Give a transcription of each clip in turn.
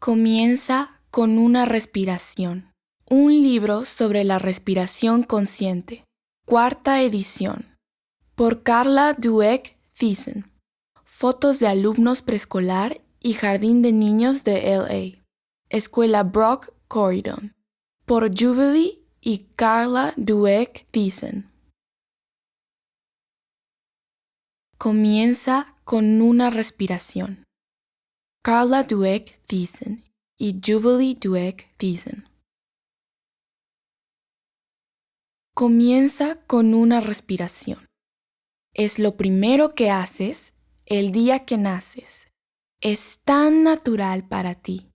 Comienza con una respiración. Un libro sobre la respiración consciente. Cuarta edición. Por Carla Dweck Thiessen. Fotos de alumnos preescolar y jardín de niños de LA. Escuela Brock Corridon. Por Jubilee y Carla Dweck Thiessen. Comienza con una respiración. Carla Dweck Thiessen y Jubilee Dweck Thiessen. Comienza con una respiración. Es lo primero que haces el día que naces. Es tan natural para ti.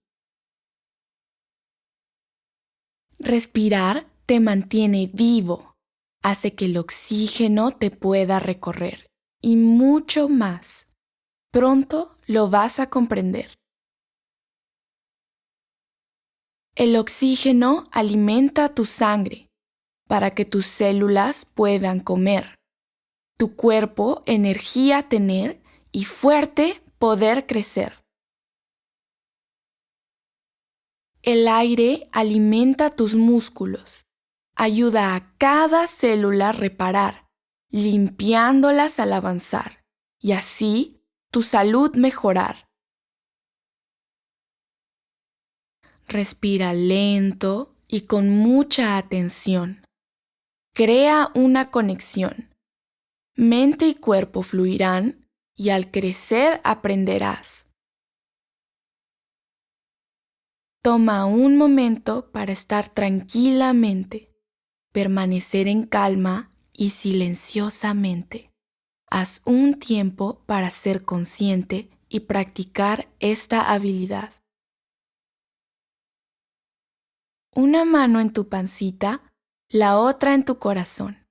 Respirar te mantiene vivo, hace que el oxígeno te pueda recorrer y mucho más. Pronto lo vas a comprender. El oxígeno alimenta tu sangre para que tus células puedan comer, tu cuerpo energía tener y fuerte poder crecer. El aire alimenta tus músculos, ayuda a cada célula a reparar, limpiándolas al avanzar, y así tu salud mejorar. Respira lento y con mucha atención. Crea una conexión. Mente y cuerpo fluirán y al crecer aprenderás. Toma un momento para estar tranquilamente, permanecer en calma y silenciosamente. Haz un tiempo para ser consciente y practicar esta habilidad. Una mano en tu pancita, la otra en tu corazón.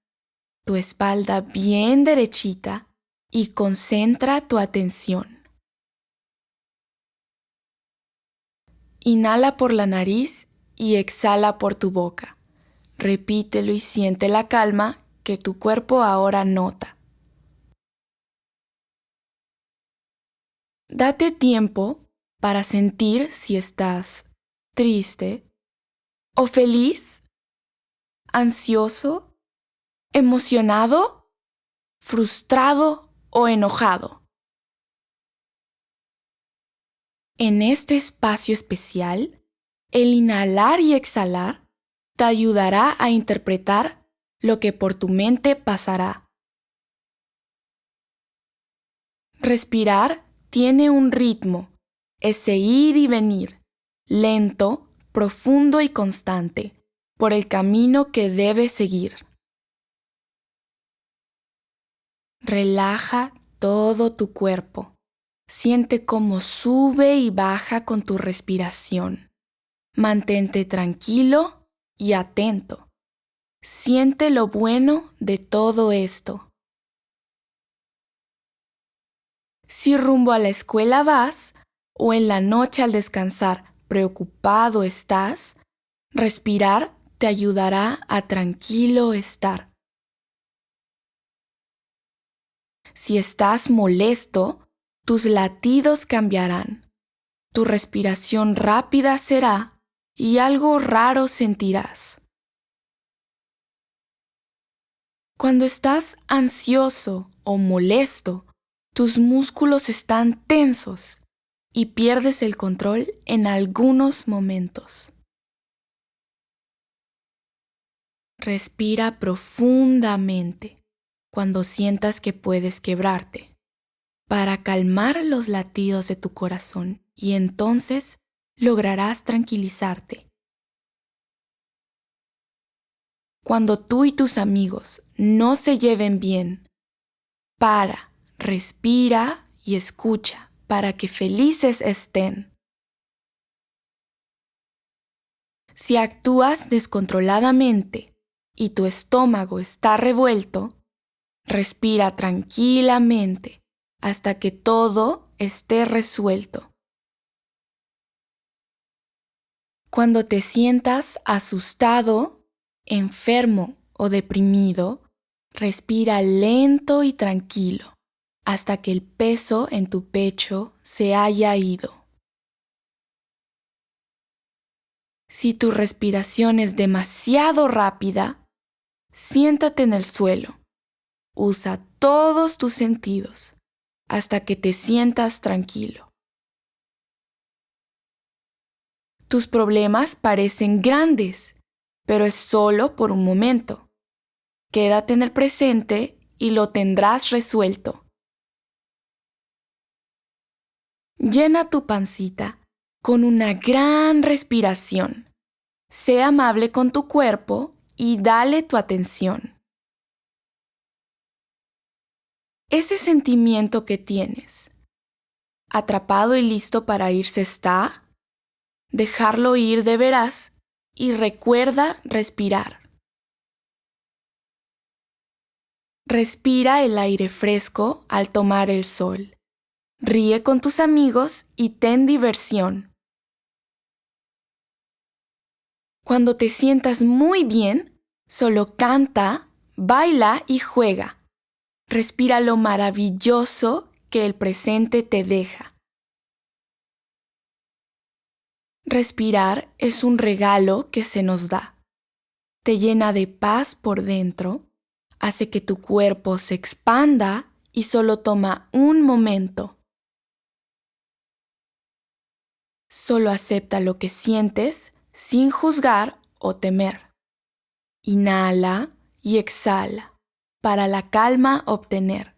Tu espalda bien derechita y concentra tu atención. Inhala por la nariz y exhala por tu boca. Repítelo y siente la calma que tu cuerpo ahora nota. Date tiempo para sentir si estás triste o feliz, ansioso, emocionado, frustrado o enojado. En este espacio especial, el inhalar y exhalar te ayudará a interpretar lo que por tu mente pasará. Respirar tiene un ritmo, ese ir y venir, lento, profundo y constante, por el camino que debes seguir. Relaja todo tu cuerpo. Siente cómo sube y baja con tu respiración. Mantente tranquilo y atento. Siente lo bueno de todo esto. Si rumbo a la escuela vas o en la noche al descansar preocupado estás, respirar te ayudará a tranquilo estar. Si estás molesto, tus latidos cambiarán. Tu respiración rápida será y algo raro sentirás. Cuando estás ansioso o molesto, tus músculos están tensos y pierdes el control en algunos momentos. Respira profundamente cuando sientas que puedes quebrarte, para calmar los latidos de tu corazón y entonces lograrás tranquilizarte. Cuando tú y tus amigos no se lleven bien, para, respira y escucha para que felices estén. Si actúas descontroladamente y tu estómago está revuelto, respira tranquilamente hasta que todo esté resuelto. Cuando te sientas asustado, enfermo o deprimido, respira lento y tranquilo hasta que el peso en tu pecho se haya ido. Si tu respiración es demasiado rápida, siéntate en el suelo. Usa todos tus sentidos hasta que te sientas tranquilo. Tus problemas parecen grandes, pero es solo por un momento. Quédate en el presente y lo tendrás resuelto. Llena tu pancita con una gran respiración. Sé amable con tu cuerpo y dale tu atención. Ese sentimiento que tienes, atrapado y listo para irse está, dejarlo ir de veras y recuerda respirar. Respira el aire fresco al tomar el sol. Ríe con tus amigos y ten diversión. Cuando te sientas muy bien, solo canta, baila y juega. Respira lo maravilloso que el presente te deja. Respirar es un regalo que se nos da. Te llena de paz por dentro, hace que tu cuerpo se expanda y solo toma un momento. Solo acepta lo que sientes sin juzgar o temer. Inhala y exhala para la calma obtener.